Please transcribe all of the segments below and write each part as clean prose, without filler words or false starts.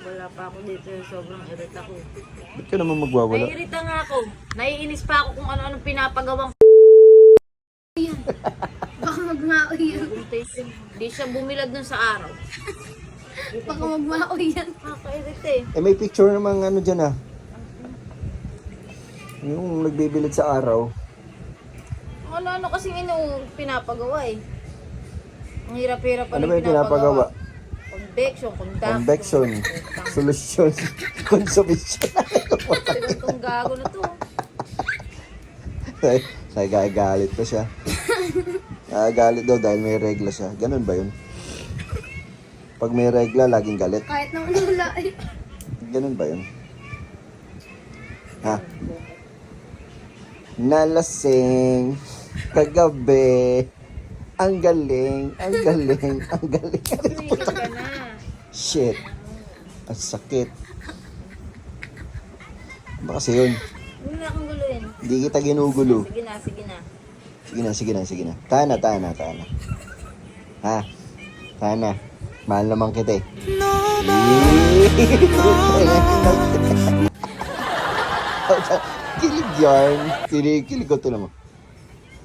Wala pa ako dito. Sobrang irita ko. Ba't ka naman magwawala? Naiirita nga ako. Naiinis pa ako kung ano-anong pinapagawang Yan. Baka magmaoy yan. presentation. Hindi siya bumilad nun sa araw. Baka magmaoy yan. Nakakairita eh. Eh may picture namang ano dyan ah. Yung nagbibilid sa araw. Ano kasing pinapagawa eh. Ang hirap-hirap pa Ano rin ba yung pinapagawa? Convection, conduction. Convection. Solusyon. Consumption. Itong gago na to. Nagagalit pa siya. Nagagalit daw dahil may regla siya. Ganun ba yun? Pag may regla, laging galit. Kahit naman wala eh. Ganun ba yun? Ha? Nalasing kagabi. Ang galing, ang galing, ang galing. Tumigil ka na. Shit. Ang sakit. Ba kasi yun? Huwag na akong guluhin. Hindi kita ginugulo. Sige na, sige na. Sige na, sige na, sige na. Tana. Ha? Tana. Mahal naman kita eh. Kilig yarn. Kilig ko ito naman.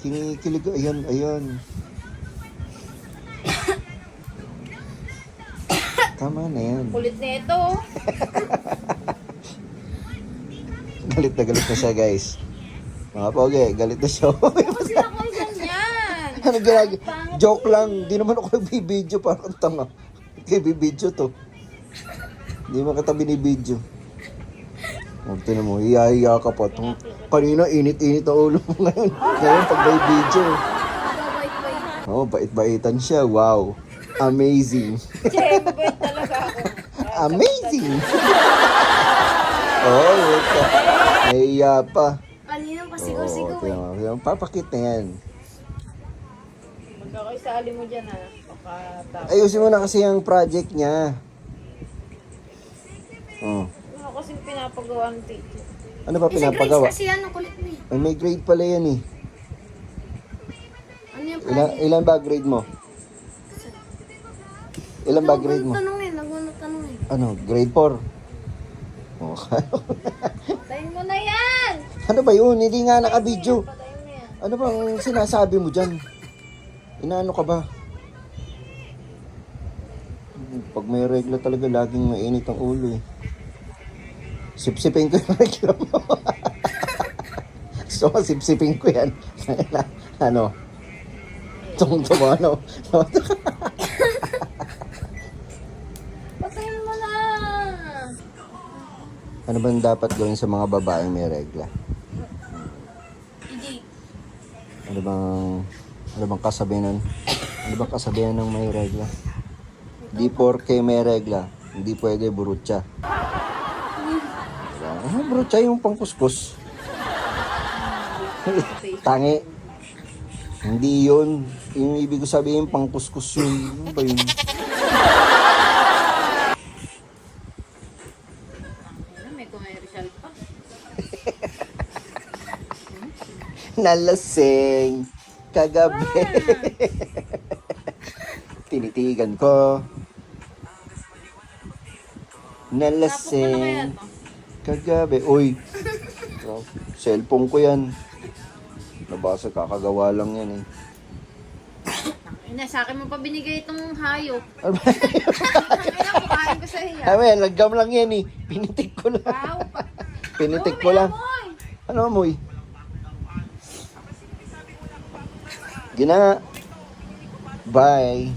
Kilig ko. Ayun. Tama na yan. Kulit na ito. Galit na siya, guys. Mga pogi, galit na siya. Kasi ako ganyan. Ano ginagawa? Joke lang. Di naman ako nagbibideo. Parang tanga. Nagbibideo to. Hindi mo katabi ni video. Huwag tinan mo. Hiya ka pa. Kanina, init-init ang ulo mo ngayon. Ngayon, pag may video. Babait-bait. Oh, bait-baitan siya. Wow. Amazing. Che, mabait talaga ako. Amazing. Oh, wait ka. Nahiya pa. Kanina pasigaw-sigaw eh. Oh, papakit na yan. Pag ako'y sali mo dyan ha. Baka tapos. Ayusin mo na kasi yung project niya. Oh. Ano kasing pinapagawa ng teacher? Ano ba Kasi pinapagawa? grades kasi yan, ang kulit mo eh. Ay, may grade pala yan eh. Ano yung Ilan ba grade mo? Ilan ba grade mo? Huwag mo tanongin. Ano, grade 4? Oh, Patayin mo na yan! ano ba yun? Hindi nga naka-video. Patayin mo yan. Ano bang sinasabi mo dyan? Inaano ka ba? Pag may regla talaga, laging mainit ang ulo eh. Sipsipin ko yung regla mo. So, sipsipin ko yan. Ano? Tungtong ano? Patayin mo na! Ano bang dapat gawin sa mga babaeng may regla? Hindi. Ano bang kasabihan? Ano bang kasabihan ng may regla? Di porke may regla, hindi pwede burutya. Burutya yung pangkuskus. Tangi. Hindi yun. Yung ibig ko sabihin pangkuskus yun. Ano ba yun? May commercial pa. Nalasing kagabi. Tinitigan ko. Nalasing kagabi. Uy, cellphone ko yan. Nabasa, kakagawa lang yan eh. Ina, sa akin mo pa binigay itong hayop. Ano ba? Kaya kukain ko sa iya. Ay, laggam lang yan eh. Pinitik ko lang. Wow. Pinitik ko lang. Ano amoy? Gina. Bye.